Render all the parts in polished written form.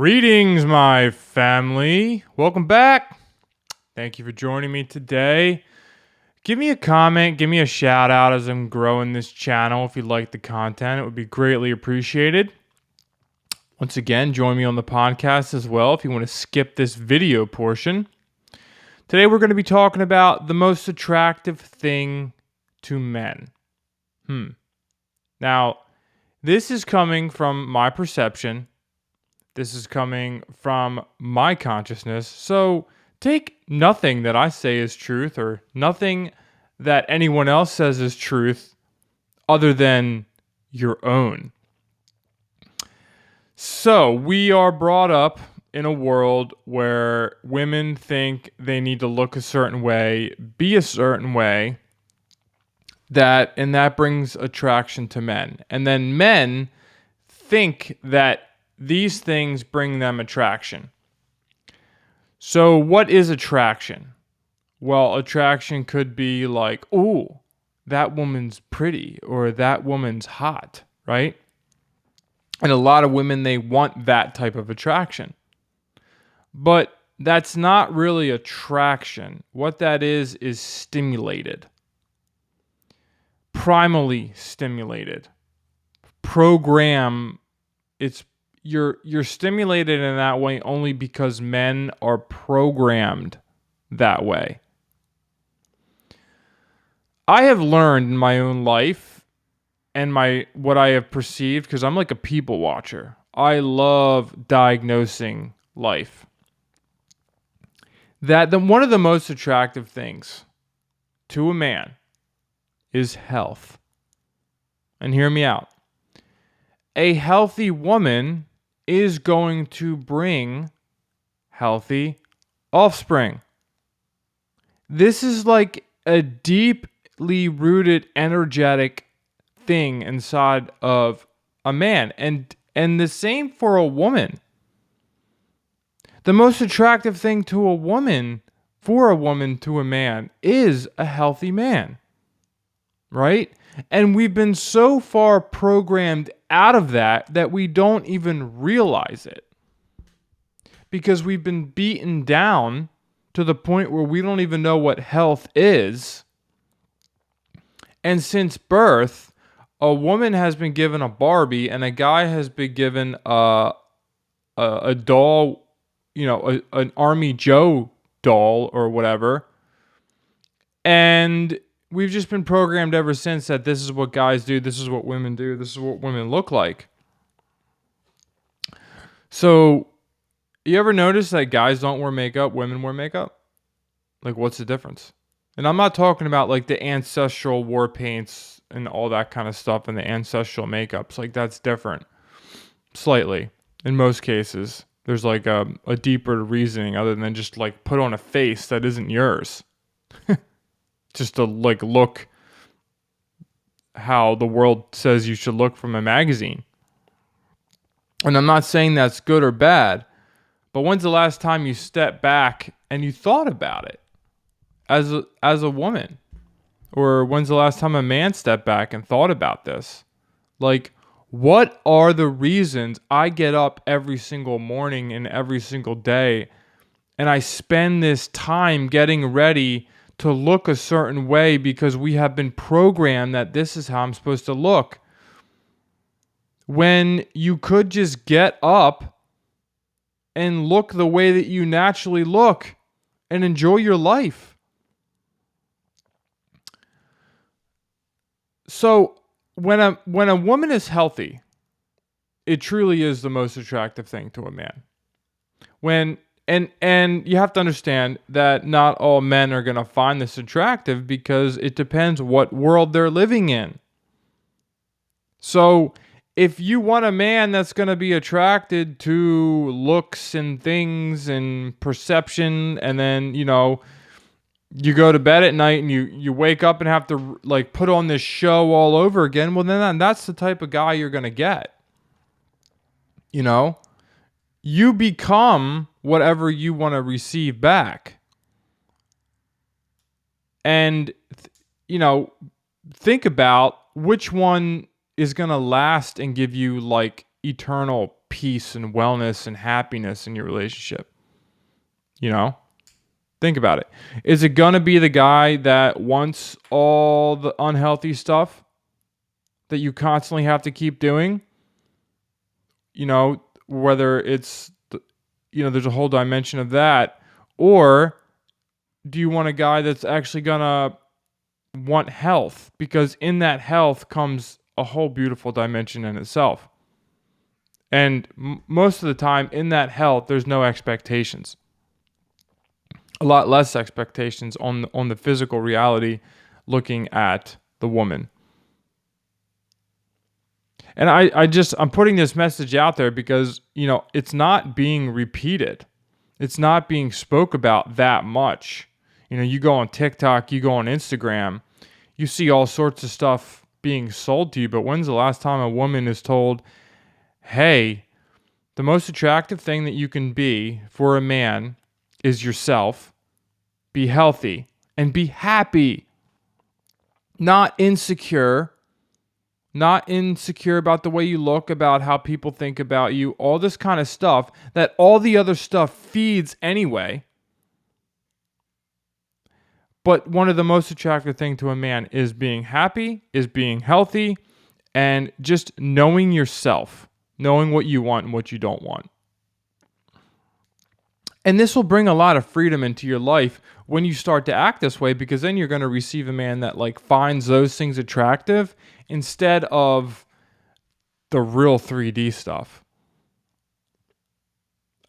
Greetings, my family. Welcome back. Thank you for joining me today. Give me a comment, give me a shout out as I'm growing this channel. If you like the content, it would be greatly appreciated. Once again, join me on the podcast as well if you want to skip this video portion. Today we're going to be talking about the most attractive thing to men. Now, this is coming from my perception. This is coming from my consciousness. So take nothing that I say as truth or nothing that anyone else says is truth other than your own. So we are brought up in a world where women think they need to look a certain way, be a certain way, and that brings attraction to men. And then men think that these things bring them attraction. So what is attraction? Well, attraction could be like, ooh, that woman's pretty or that woman's hot, right? And a lot of women, they want that type of attraction. But that's not really attraction. What that is stimulated. Primally stimulated. You're stimulated in that way only because men are programmed that way. I have learned in my own life and what I have perceived, because I'm like a people watcher. I love diagnosing life. One of the most attractive things to a man is health. And hear me out. A healthy woman is going to bring healthy offspring. This is like a deeply rooted, energetic thing inside of a man. And the same for a woman. The most attractive thing to a woman, for a woman to a man, is a healthy man. Right? And we've been so far programmed out of that we don't even realize it. Because we've been beaten down to the point where we don't even know what health is. And since birth, a woman has been given a Barbie and a guy has been given a doll, an Army Joe doll or whatever. And we've just been programmed ever since that this is what guys do, this is what women do, this is what women look like. So, you ever notice that guys don't wear makeup, women wear makeup? Like, what's the difference? And I'm not talking about like the ancestral war paints and all that kind of stuff and the ancestral makeups. Like, that's different. Slightly. In most cases. There's like a deeper reasoning other than just like put on a face that isn't yours. Just to like look how the world says you should look from a magazine. And I'm not saying that's good or bad, but when's the last time you stepped back and you thought about it as a woman? Or when's the last time a man stepped back and thought about this? Like, what are the reasons I get up every single morning and every single day and I spend this time getting ready to look a certain way because we have been programmed that this is how I'm supposed to look? When you could just get up and look the way that you naturally look and enjoy your life. So when a woman is healthy, it truly is the most attractive thing to a man. And you have to understand that not all men are going to find this attractive because it depends what world they're living in. So if you want a man that's going to be attracted to looks and things and perception, and then, you go to bed at night and you wake up and have to like put on this show all over again, well, then that's the type of guy you're going to get. You become whatever you want to receive back. And, think about which one is going to last and give you like eternal peace and wellness and happiness in your relationship? You know? Think about it. Is it going to be the guy that wants all the unhealthy stuff that you constantly have to keep doing? You know, whether it's, there's a whole dimension of that. Or do you want a guy that's actually going to want health? Because in that health comes a whole beautiful dimension in itself. And most of the time in that health, there's no expectations. A lot less expectations on the physical reality looking at the woman. And I'm putting this message out there because, it's not being repeated. It's not being spoke about that much. You go on TikTok, you go on Instagram, you see all sorts of stuff being sold to you. But when's the last time a woman is told, hey, the most attractive thing that you can be for a man is yourself. Be healthy and be happy. Not insecure. Not insecure about the way you look, about how people think about you, all this kind of stuff that all the other stuff feeds anyway. But one of the most attractive things to a man is being happy, is being healthy, and just knowing yourself, knowing what you want and what you don't want. And this will bring a lot of freedom into your life when you start to act this way, because then you're going to receive a man that finds those things attractive instead of the real 3D stuff.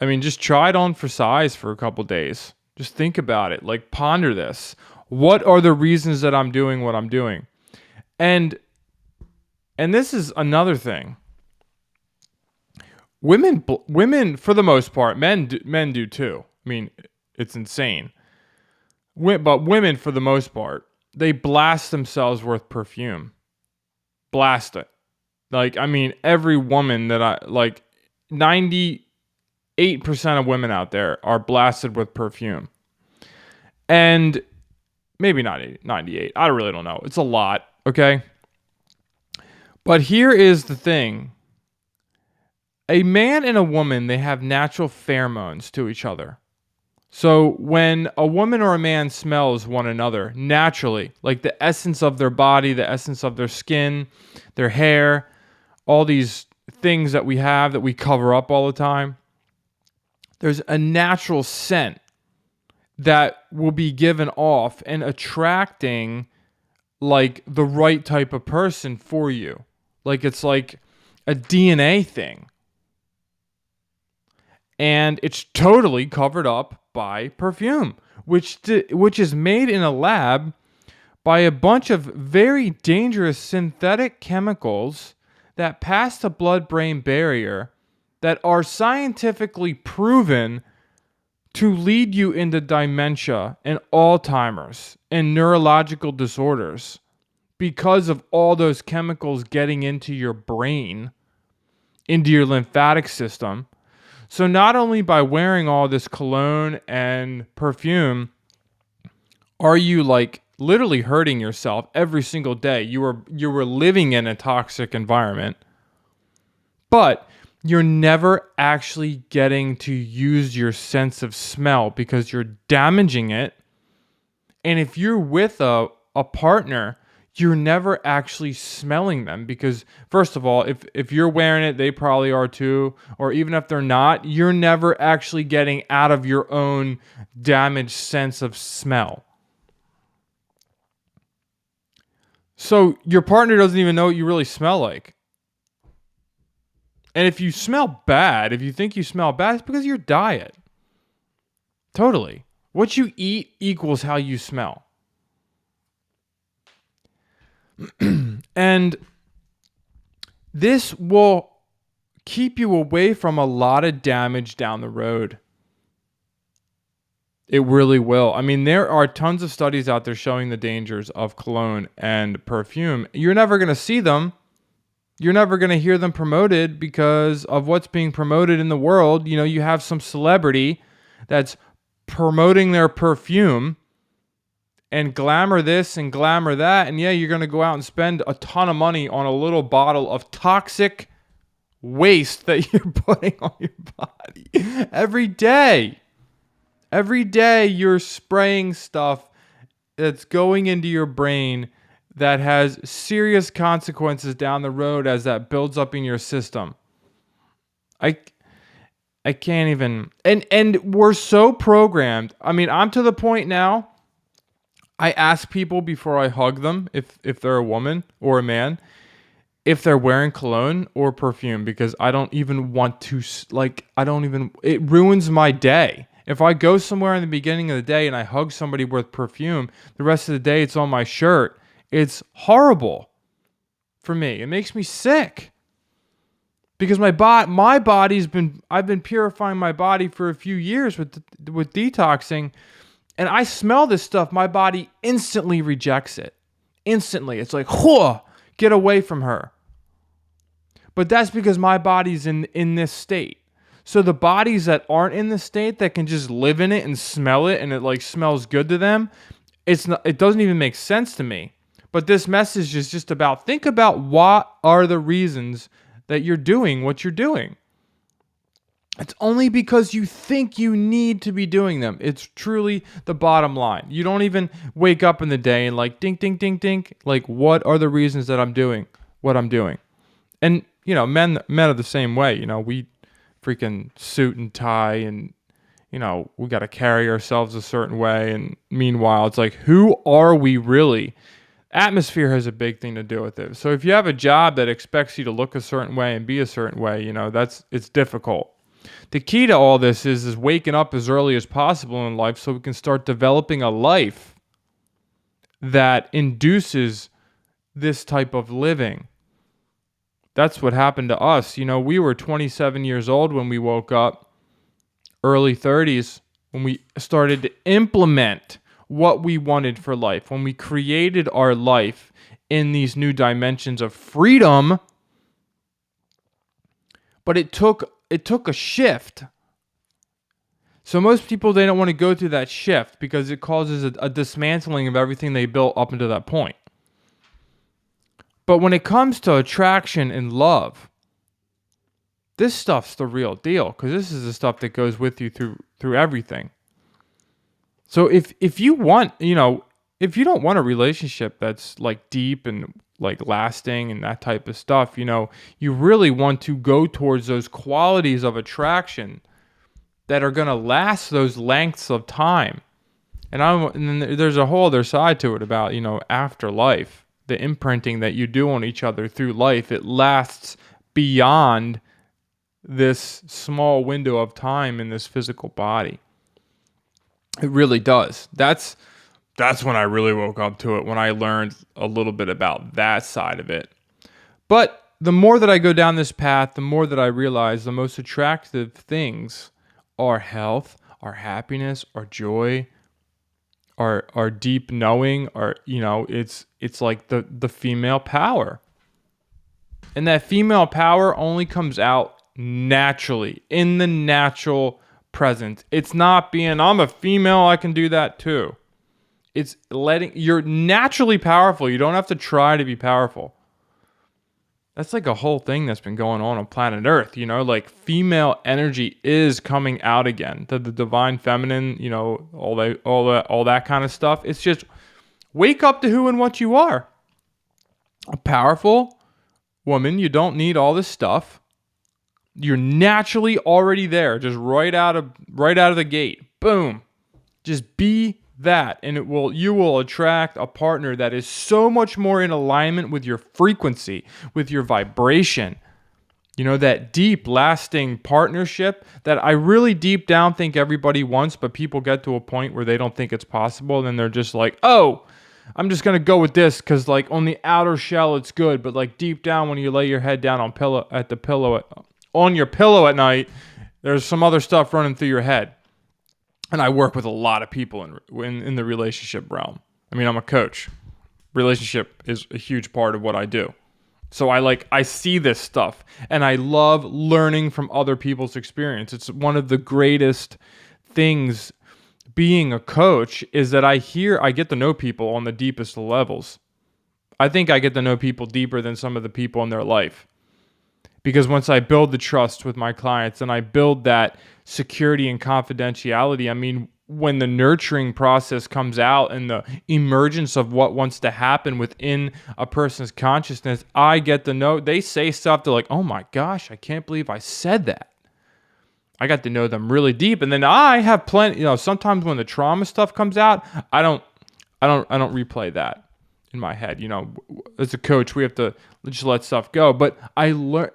I mean, just try it on for size for a couple days. Just think about it. Ponder this. What are the reasons that I'm doing what I'm doing? And this is another thing. Women, for the most part, men do too. I mean, it's insane. But women, for the most part, they blast themselves with perfume. Blast it. Every woman that 98% of women out there are blasted with perfume. And maybe not 98. I really don't know. It's a lot, okay? But here is the thing. A man and a woman, they have natural pheromones to each other. So when a woman or a man smells one another naturally, the essence of their body, the essence of their skin, their hair, all these things that we have that we cover up all the time, there's a natural scent that will be given off and attracting the right type of person for you. It's like a DNA thing. And it's totally covered up by perfume, which is made in a lab by a bunch of very dangerous synthetic chemicals that pass the blood-brain barrier that are scientifically proven to lead you into dementia and Alzheimer's and neurological disorders because of all those chemicals getting into your brain, into your lymphatic system. So not only by wearing all this cologne and perfume are you literally hurting yourself every single day. You were living in a toxic environment, but you're never actually getting to use your sense of smell because you're damaging it. And if you're with a partner, you're never actually smelling them because, first of all, if you're wearing it, they probably are too. Or even if they're not, you're never actually getting out of your own damaged sense of smell. So your partner doesn't even know what you really smell like. And if you smell bad, if you think you smell bad, it's because of your diet. Totally. What you eat equals how you smell. And this will keep you away from a lot of damage down the road. It really will. There are tons of studies out there showing the dangers of cologne and perfume. You're never going to see them. You're never going to hear them promoted because of what's being promoted in the world. You have some celebrity that's promoting their perfume and glamour this and glamour that. And yeah, you're going to go out and spend a ton of money on a little bottle of toxic waste that you're putting on your body every day. Every day you're spraying stuff that's going into your brain that has serious consequences down the road as that builds up in your system. I can't even, and we're so programmed. I mean, I'm to the point now, I ask people before I hug them if they're a woman or a man if they're wearing cologne or perfume, because I don't even want to, like, it ruins my day. If I go somewhere in the beginning of the day and I hug somebody with perfume, the rest of the day it's on my shirt. It's horrible for me. It makes me sick. Because my body's I've been purifying my body for a few years with detoxing, and I smell this stuff, my body instantly rejects it. Instantly. It's like, whoa, get away from her. But that's because my body's in this state. So the bodies that aren't in this state, that can just live in it and smell it, and it like smells good to them, it doesn't even make sense to me. But this message is just about, think about what are the reasons that you're doing what you're doing. It's only because you think you need to be doing them. It's truly the bottom line. You don't even wake up in the day and like, dink, dink, dink, dink. Like, what are the reasons that I'm doing what I'm doing? And, you know, men are the same way. You know, we freaking suit and tie, and, you know, we got to carry ourselves a certain way. And meanwhile, it's like, who are we really? Atmosphere has a big thing to do with it. So if you have a job that expects you to look a certain way and be a certain way, you know, it's difficult. The key to all this is waking up as early as possible in life so we can start developing a life that induces this type of living. That's what happened to us. You know, we were 27 years old when we woke up, early 30s, when we started to implement what we wanted for life, when we created our life in these new dimensions of freedom. But it took a shift. So most people, they don't want to go through that shift because it causes a dismantling of everything they built up until that point. But when it comes to attraction and love, this stuff's the real deal, because this is the stuff that goes with you through everything. So if you want, you know, if you don't want a relationship that's like deep and like lasting and that type of stuff, you know, you really want to go towards those qualities of attraction that are going to last those lengths of time. And then there's a whole other side to it about, you know, afterlife, the imprinting that you do on each other through life. It lasts beyond this small window of time in this physical body. It really does. That's when I really woke up to it, when I learned a little bit about that side of it. But the more that I go down this path, the more that I realize the most attractive things are health, our happiness, our joy, our deep knowing, our, you know, it's like the female power. And that female power only comes out naturally, in the natural present. It's not being, I'm a female, I can do that too. It's you're naturally powerful. You don't have to try to be powerful. That's like a whole thing that's been going on planet Earth, you know, like female energy is coming out again. The divine feminine, you know, all that kind of stuff. It's just wake up to who and what you are. A powerful woman, you don't need all this stuff. You're naturally already there, just right out of the gate. Boom. Just be that, and you will attract a partner that is so much more in alignment with your frequency, with your vibration. You know, that deep, lasting partnership that I really deep down think everybody wants, but people get to a point where they don't think it's possible, and then they're just like, oh, I'm just going to go with this because, like, on the outer shell it's good, but, like, deep down when you lay your head down on your pillow at night, there's some other stuff running through your head. And I work with a lot of people in the relationship realm. I mean, I'm a coach. Relationship is a huge part of what I do. So I see this stuff, and I love learning from other people's experience. It's one of the greatest things being a coach, is that I get to know people on the deepest levels. I think I get to know people deeper than some of the people in their life, Because once I build the trust with my clients and I build that security and confidentiality, I mean, when the nurturing process comes out and the emergence of what wants to happen within a person's consciousness, I get to know, they say stuff, they're like, oh my gosh, I can't believe I said that. I got to know them really deep. And then I have plenty, sometimes when the trauma stuff comes out, I don't replay that in my head. As a coach, we have to just let stuff go. But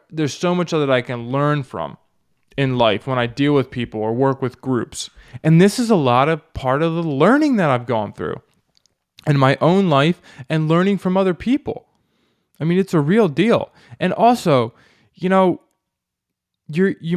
there's so much that I can learn from in life when I deal with people or work with groups. And this is a lot of part of the learning that I've gone through in my own life and learning from other people. I mean, it's a real deal. And also, you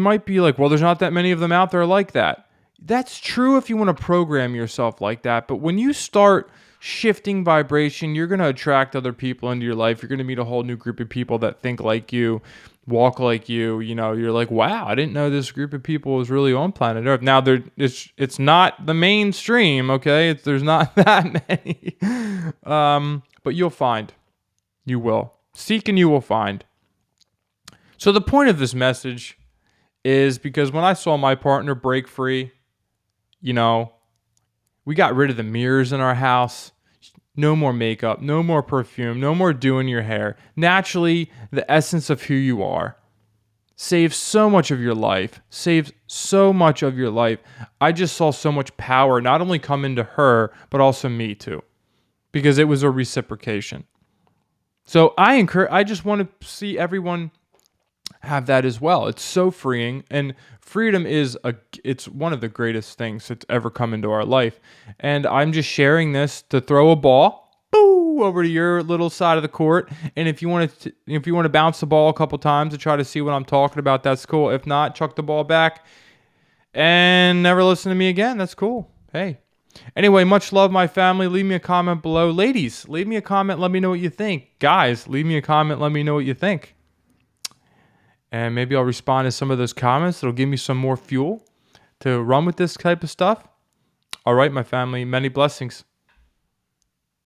might be like, well, there's not that many of them out there like that. That's true if you want to program yourself like that. But when you start shifting vibration, you're going to attract other people into your life. You're going to meet a whole new group of people that think like you, walk like you. You're like, wow, I didn't know this group of people was really on planet Earth. Now, it's not the mainstream, okay? There's not that many. But you'll find. You will. Seek and you will find. So the point of this message is because when I saw my partner break free, we got rid of the mirrors in our house. No more makeup, no more perfume, no more doing your hair. Naturally, the essence of who you are saves so much of your life. I just saw so much power not only come into her, but also me too, because it was a reciprocation. So I just want to see everyone have that as well. It's so freeing, and freedom it's one of the greatest things that's ever come into our life. And I'm just sharing this to throw a ball over to your little side of the court. And if you want to bounce the ball a couple times to try to see what I'm talking about, that's cool. If not, chuck the ball back and never listen to me again. That's cool. Hey. Anyway, much love, my family. Leave me a comment below. Ladies, leave me a comment. Let me know what you think. Guys, leave me a comment. Let me know what you think. And maybe I'll respond to some of those comments. It'll give me some more fuel to run with this type of stuff. All right, my family, many blessings.